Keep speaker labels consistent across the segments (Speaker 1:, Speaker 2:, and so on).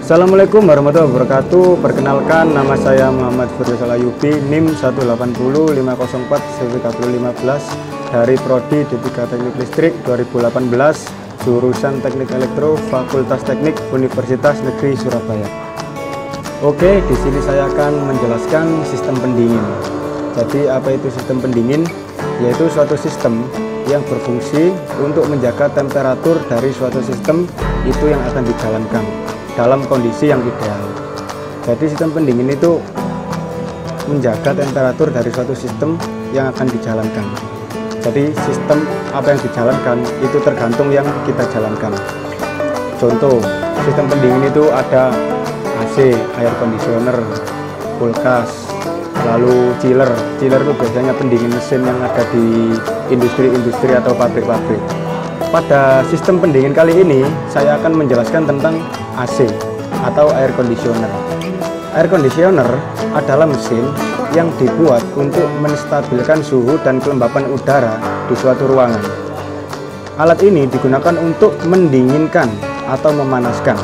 Speaker 1: Assalamualaikum warahmatullahi wabarakatuh. Perkenalkan, nama saya Muhammad Firdaus Alayubi, NIM 1805051-2015 dari Prodi D3 Teknik Listrik 2018, jurusan Teknik Elektro, Fakultas Teknik Universitas Negeri Surabaya. Oke, di sini saya akan menjelaskan sistem pendingin. Jadi apa itu sistem pendingin? Yaitu suatu sistem yang berfungsi untuk menjaga temperatur dari suatu sistem itu yang akan dijalankan dalam kondisi yang ideal. Jadi sistem pendingin itu menjaga temperatur dari suatu sistem yang akan dijalankan. Jadi sistem apa yang dijalankan itu tergantung yang kita jalankan. Contoh, sistem pendingin itu ada AC, air conditioner, kulkas, lalu chiller. Chiller itu biasanya pendingin mesin yang ada di industri-industri atau pabrik-pabrik. Pada sistem pendingin kali ini saya akan menjelaskan tentang AC atau air conditioner. Air conditioner adalah mesin yang dibuat untuk menstabilkan suhu dan kelembapan udara di suatu ruangan. Alat ini digunakan untuk mendinginkan atau memanaskan.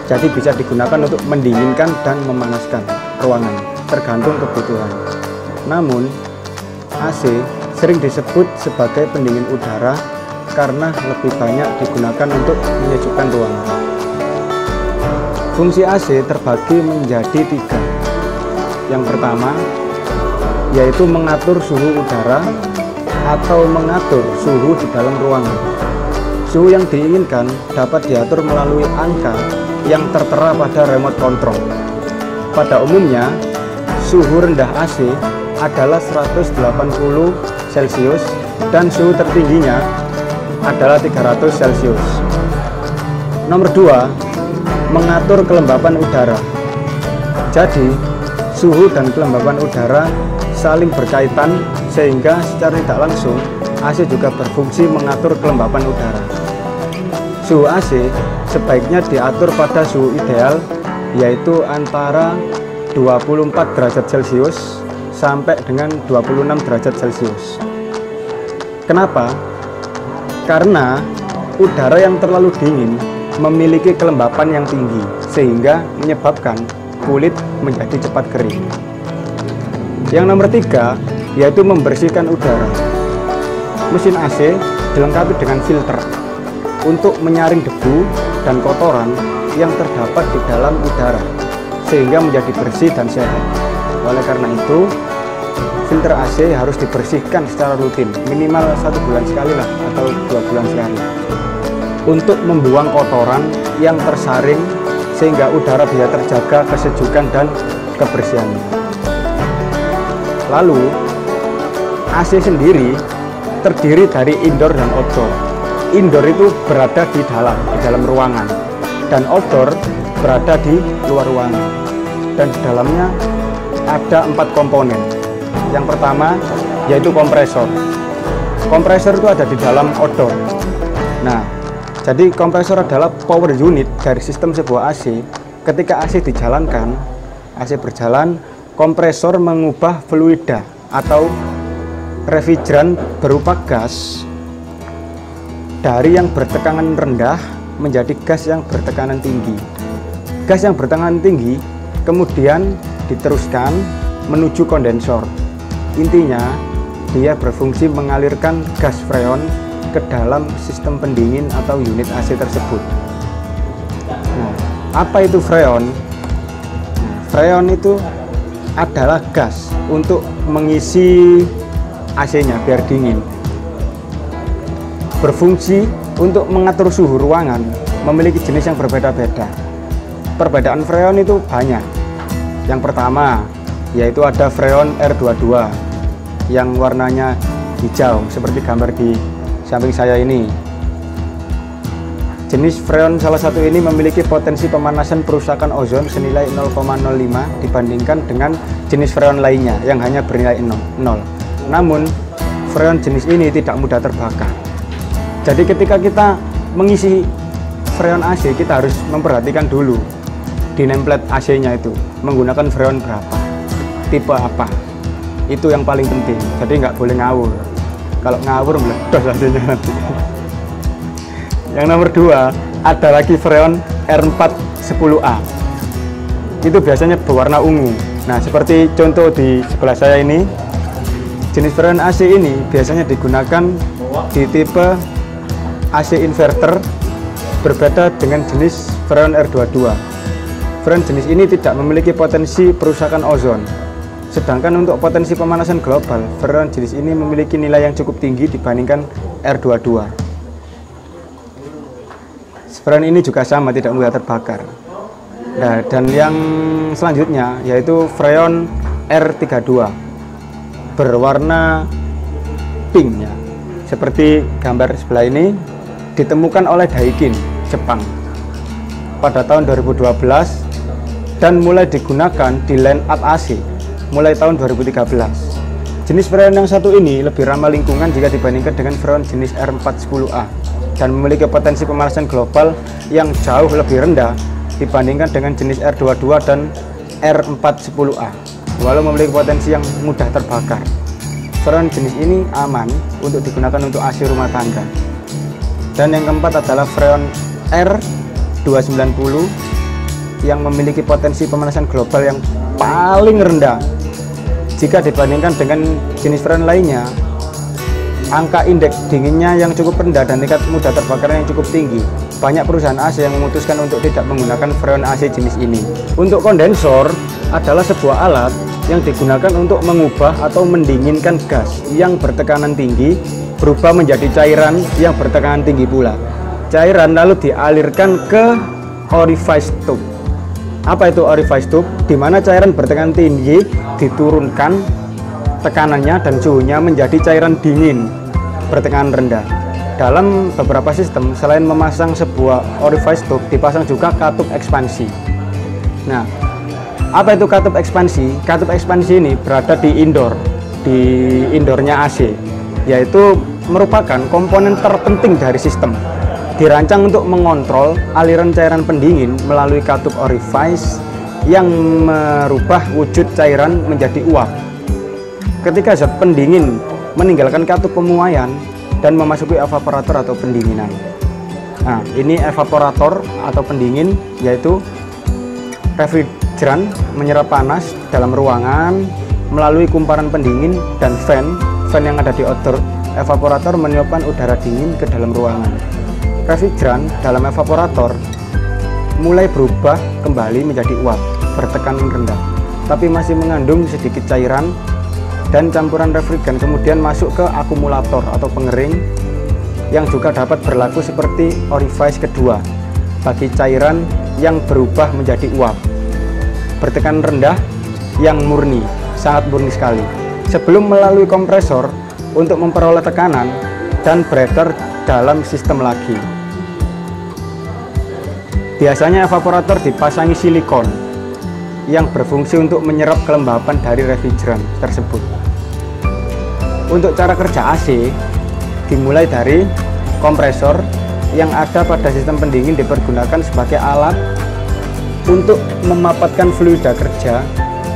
Speaker 1: Jadi bisa digunakan untuk mendinginkan dan memanaskan ruangan, tergantung kebutuhan. Namun AC sering disebut sebagai pendingin udara karena lebih banyak digunakan untuk menyejukkan ruangan. Fungsi AC terbagi menjadi 3. Yang pertama yaitu mengatur suhu udara atau mengatur suhu di dalam ruangan. Suhu yang diinginkan dapat diatur melalui angka yang tertera pada remote control. Pada umumnya suhu rendah AC adalah 180 Celcius dan suhu tertingginya adalah 300 Celcius. Nomor 2, mengatur kelembapan udara. Jadi suhu dan kelembapan udara saling berkaitan sehingga secara tidak langsung AC juga berfungsi mengatur kelembapan udara. Suhu AC sebaiknya diatur pada suhu ideal, yaitu antara 24 derajat Celcius sampai dengan 26 derajat Celcius. Kenapa? Karena udara yang terlalu dingin memiliki kelembapan yang tinggi sehingga menyebabkan kulit menjadi cepat kering. Yang nomor 3 yaitu membersihkan udara. Mesin AC dilengkapi dengan filter untuk menyaring debu dan kotoran yang terdapat di dalam udara sehingga menjadi bersih dan sehat. Oleh karena itu, filter AC harus dibersihkan secara rutin, minimal 1 bulan sekali lah atau 2 bulan sekali, untuk membuang kotoran yang tersaring sehingga udara bisa terjaga kesejukan dan kebersihannya. Lalu AC sendiri terdiri dari indoor dan outdoor. Indoor itu berada di dalam ruangan, dan outdoor berada di luar ruangan. Dan di dalamnya ada 4 komponen. Yang pertama yaitu kompresor. Kompresor itu ada di dalam outdoor. Nah, jadi kompresor adalah power unit dari sistem sebuah AC. Ketika AC dijalankan, AC berjalan, kompresor mengubah fluida atau refrigeran berupa gas dari yang bertekanan rendah menjadi gas yang bertekanan tinggi. Gas yang bertekanan tinggi kemudian diteruskan menuju kondensor. Intinya, dia berfungsi mengalirkan gas freon ke dalam sistem pendingin atau unit AC tersebut. Nah, apa itu freon? Freon itu adalah gas untuk mengisi AC-nya biar dingin. Berfungsi untuk mengatur suhu ruangan, memiliki jenis yang berbeda-beda. Perbedaan freon itu banyak. Yang pertama yaitu ada freon R22 yang warnanya hijau seperti gambar di samping saya ini. Jenis freon salah satu ini memiliki potensi pemanasan perusakan ozon senilai 0,05 dibandingkan dengan jenis freon lainnya yang hanya bernilai 0. Namun freon jenis ini tidak mudah terbakar. Jadi ketika kita mengisi freon AC, kita harus memperhatikan dulu di nameplate AC-nya itu menggunakan freon berapa, tipe apa. Itu yang paling penting. Jadi nggak boleh ngawur. Kalau ngawur meledos AC-nya nanti. Yang nomor 2 ada lagi freon R410A. Itu biasanya berwarna ungu. Nah, seperti contoh di sebelah saya ini, jenis freon AC ini biasanya digunakan di tipe AC inverter, berbeda dengan jenis freon R22. Freon jenis ini tidak memiliki potensi perusakan ozon. Sedangkan untuk potensi pemanasan global, freon jenis ini memiliki nilai yang cukup tinggi dibandingkan R22. Freon ini juga sama, tidak mudah terbakar. Nah, dan yang selanjutnya yaitu freon R32, berwarna pink ya. Seperti gambar sebelah ini, ditemukan oleh Daikin, Jepang pada tahun 2012 dan mulai digunakan di line up AC mulai tahun 2013. Jenis freon yang satu ini lebih ramah lingkungan jika dibandingkan dengan freon jenis R410A dan memiliki potensi pemanasan global yang jauh lebih rendah dibandingkan dengan jenis R22 dan R410A, walau memiliki potensi yang mudah terbakar. Freon jenis ini aman untuk digunakan untuk AC rumah tangga. Dan yang keempat adalah freon R290 yang memiliki potensi pemanasan global yang paling rendah jika dibandingkan dengan jenis freon lainnya. Angka indeks dinginnya yang cukup rendah dan tingkat mudah terbakarnya yang cukup tinggi. Banyak perusahaan AC yang memutuskan untuk tidak menggunakan freon AC jenis ini. Untuk kondensor adalah sebuah alat yang digunakan untuk mengubah atau mendinginkan gas yang bertekanan tinggi berubah menjadi cairan yang bertekanan tinggi pula. Cairan lalu dialirkan ke orifice tube. Apa itu orifice tube? Di mana cairan bertekanan tinggi diturunkan tekanannya dan suhunya menjadi cairan dingin bertekanan rendah. Dalam beberapa sistem, selain memasang sebuah orifice tube, dipasang juga katup ekspansi. Nah, apa itu katup ekspansi? Katup ekspansi ini berada di indoornya AC, yaitu merupakan komponen terpenting dari sistem. Dirancang untuk mengontrol aliran cairan pendingin melalui katup orifice yang merubah wujud cairan menjadi uap. Ketika zat pendingin meninggalkan katup pemuaian dan memasuki evaporator atau pendinginan. Nah, ini evaporator atau pendingin, yaitu refrigeran menyerap panas dalam ruangan melalui kumparan pendingin, dan fan yang ada di outdoor evaporator meniupkan udara dingin ke dalam ruangan. Refrigeran dalam evaporator mulai berubah kembali menjadi uap bertekanan rendah, tapi masih mengandung sedikit cairan, dan campuran refrigeran kemudian masuk ke akumulator atau pengering yang juga dapat berlaku seperti orifice kedua bagi cairan yang berubah menjadi uap bertekanan rendah yang murni, sangat murni sekali, sebelum melalui kompresor untuk memperoleh tekanan dan beredar dalam sistem lagi. Biasanya evaporator dipasangi silikon yang berfungsi untuk menyerap kelembapan dari refrigeran tersebut. Untuk cara kerja AC dimulai dari kompresor yang ada pada sistem pendingin dipergunakan sebagai alat untuk memapatkan fluida kerja.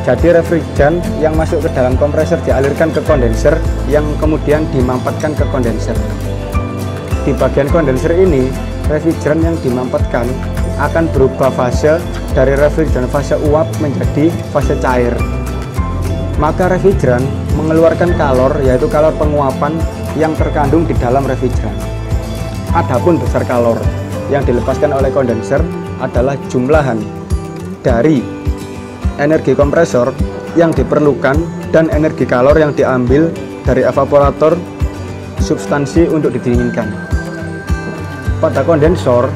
Speaker 1: Jadi refrigeran yang masuk ke dalam kompresor dialirkan ke kondenser yang kemudian dimampatkan ke kondenser. Di bagian kondenser ini, refrigeran yang dimampatkan akan berubah fase dari refrigeran fase uap menjadi fase cair. Maka refrigeran mengeluarkan kalor, yaitu kalor penguapan yang terkandung di dalam refrigeran. Adapun besar kalor yang dilepaskan oleh kondenser adalah jumlahan dari energi kompresor yang diperlukan dan energi kalor yang diambil dari evaporator substansi untuk didinginkan. Pada kondensor,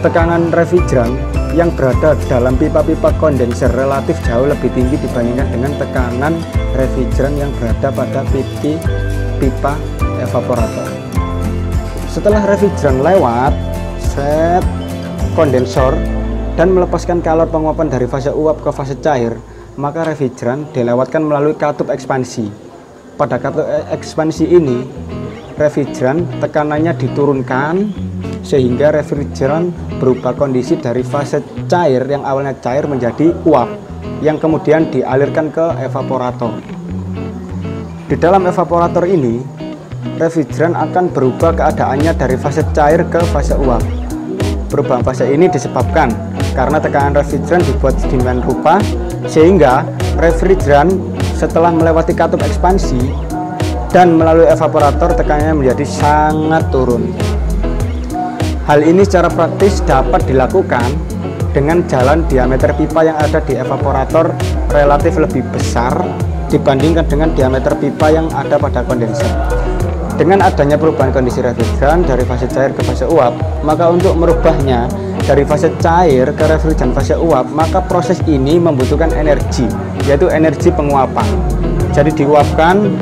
Speaker 1: tekanan refrigeran yang berada dalam pipa-pipa kondenser relatif jauh lebih tinggi dibandingkan dengan tekanan refrigeran yang berada pada pipa evaporator. Setelah refrigeran lewat set kondensor dan melepaskan kalor penguapan dari fase uap ke fase cair, maka refrigeran dilewatkan melalui katup ekspansi. Pada katup ekspansi ini, refrigeran tekanannya diturunkan sehingga refrigeran berubah kondisi dari fase cair yang awalnya cair menjadi uap yang kemudian dialirkan ke evaporator. Di dalam evaporator ini, refrigeran akan berubah keadaannya dari fase cair ke fase uap. Perubahan fase ini disebabkan karena tekanan refrigeran dibuat sedemikian rupa sehingga refrigeran setelah melewati katup ekspansi dan melalui evaporator tekanannya menjadi sangat turun. Hal ini secara praktis dapat dilakukan dengan jalan diameter pipa yang ada di evaporator relatif lebih besar dibandingkan dengan diameter pipa yang ada pada kondenser. Dengan adanya perubahan kondisi refrigeran dari fase cair ke fase uap, maka untuk merubahnya dari fase cair ke refrigeran fase uap, maka proses ini membutuhkan energi, yaitu energi penguapan. Jadi diuapkan,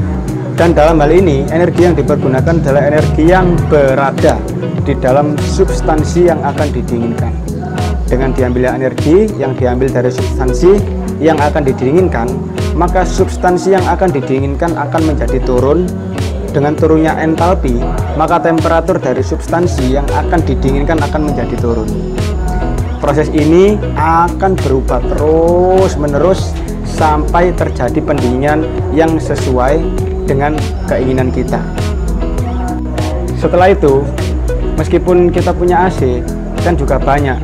Speaker 1: dan dalam hal ini energi yang dipergunakan adalah energi yang berada di dalam substansi yang akan didinginkan. Dengan diambilnya energi yang diambil dari substansi yang akan didinginkan, maka substansi yang akan didinginkan akan menjadi turun. Dengan turunnya entalpi, maka temperatur dari substansi yang akan didinginkan akan menjadi turun. Proses ini akan berubah terus-menerus sampai terjadi pendinginan yang sesuai dengan keinginan kita. Setelah itu, meskipun kita punya AC, kan juga banyak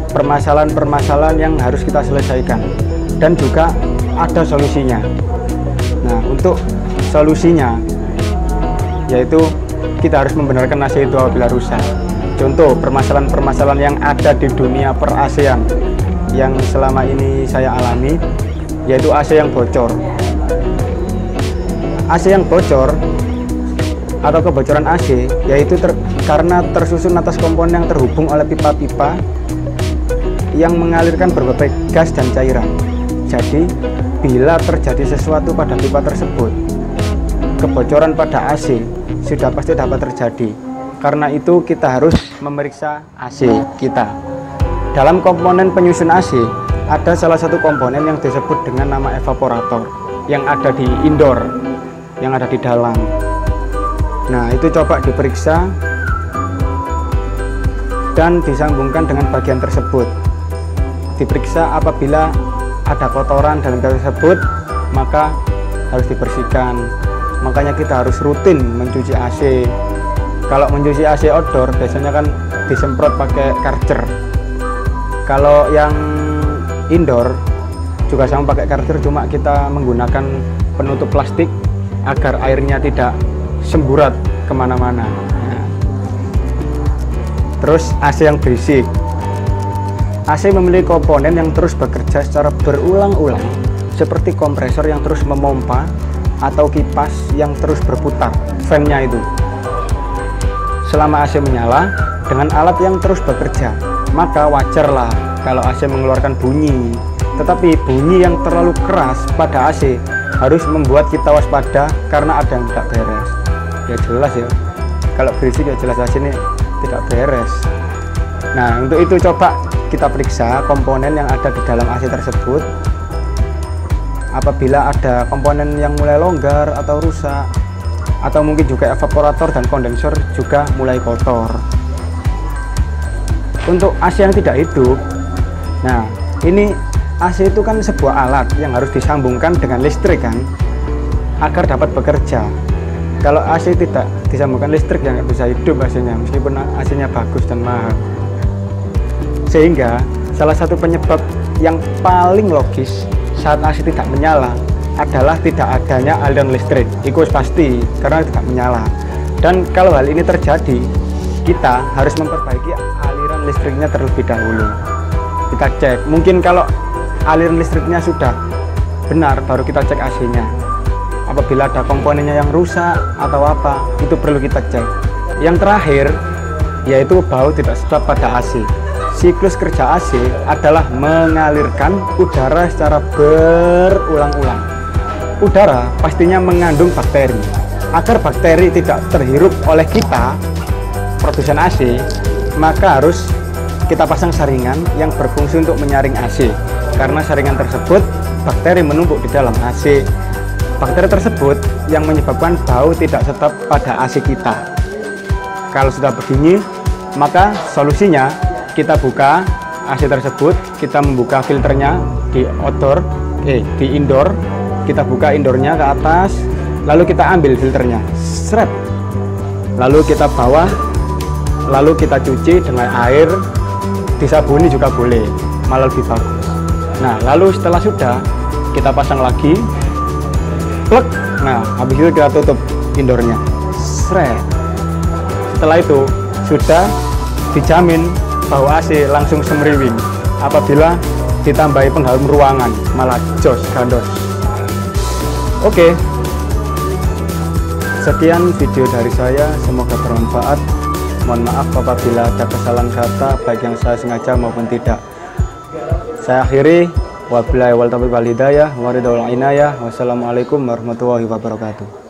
Speaker 1: permasalahan-permasalahan yang harus kita selesaikan, dan juga ada solusinya. Nah, untuk solusinya yaitu kita harus membenarkan AC itu apabila rusak. Contoh permasalahan-permasalahan yang ada di dunia per AC-an yang selama ini saya alami, yaitu AC yang bocor. AC yang bocor atau kebocoran AC yaitu karena tersusun atas komponen yang terhubung oleh pipa-pipa yang mengalirkan berbagai gas dan cairan. Jadi bila terjadi sesuatu pada pipa tersebut, kebocoran pada AC sudah pasti dapat terjadi. Karena itu kita harus memeriksa AC kita. Dalam komponen penyusun AC ada salah satu komponen yang disebut dengan nama evaporator yang ada di indoor, yang ada di dalam. Nah, itu coba diperiksa dan disambungkan dengan bagian tersebut. Diperiksa apabila ada kotoran dalam gas tersebut, maka harus dibersihkan. Makanya kita harus rutin mencuci AC. Kalau mencuci AC outdoor biasanya kan disemprot pakai Karcher. Kalau yang indoor juga sama pakai Karcher, cuma kita menggunakan penutup plastik agar airnya tidak semburat kemana-mana. Nah. Terus AC yang berisik. AC memiliki komponen yang terus bekerja secara berulang-ulang, seperti kompresor yang terus memompa atau kipas yang terus berputar, fan-nya itu. Selama AC menyala dengan alat yang terus bekerja, maka wajarlah kalau AC mengeluarkan bunyi. Tetapi bunyi yang terlalu keras pada AC harus membuat kita waspada karena ada yang tidak beres. Ya jelas ya, kalau berisik ya jelas AC ini tidak beres. Nah, untuk itu coba kita periksa komponen yang ada di dalam AC tersebut. Apabila ada komponen yang mulai longgar atau rusak, atau mungkin juga evaporator dan kondensor juga mulai kotor. Untuk AC yang tidak hidup, nah ini AC itu kan sebuah alat yang harus disambungkan dengan listrik kan, agar dapat bekerja. Kalau AC tidak disambungkan listrik ya nggak bisa hidup AC-nya, meskipun AC-nya bagus dan mahal. Sehingga salah satu penyebab yang paling logis saat AC tidak menyala adalah tidak adanya aliran listrik. Itu pasti karena tidak menyala. Dan kalau hal ini terjadi, kita harus memperbaiki aliran listriknya terlebih dahulu. Kita cek, mungkin kalau aliran listriknya sudah benar, baru kita cek AC-nya. Apabila ada komponennya yang rusak atau apa, itu perlu kita cek. Yang terakhir, yaitu bau tidak sedap pada AC. Siklus kerja AC adalah mengalirkan udara secara berulang-ulang. Udara pastinya mengandung bakteri. Agar bakteri tidak terhirup oleh kita, produsen AC, maka harus kita pasang saringan yang berfungsi untuk menyaring AC. Karena saringan tersebut, bakteri menumpuk di dalam AC. Bakteri tersebut yang menyebabkan bau tidak sedap pada AC kita. Kalau sudah begini, maka solusinya kita buka AC tersebut, kita membuka filternya di indoor, kita buka indoornya ke atas, lalu kita ambil filternya, seret, lalu kita bawa, lalu kita cuci dengan air disabuni juga boleh, malah lebih bagus. Nah, lalu setelah sudah, kita pasang lagi, plek. Nah, habis itu kita tutup indoornya, sret. Setelah itu sudah dijamin bau AC langsung semriwing. Apabila ditambahi pengharum ruangan, malah jos gandos. Oke, sekian video dari saya, semoga bermanfaat. Mohon maaf apabila ada kesalahan kata, baik yang saya sengaja maupun tidak. Saya akhiri, wabillahi wal taufiq wal hidayah, waridul inayah. Wassalamualaikum warahmatullahi wabarakatuh.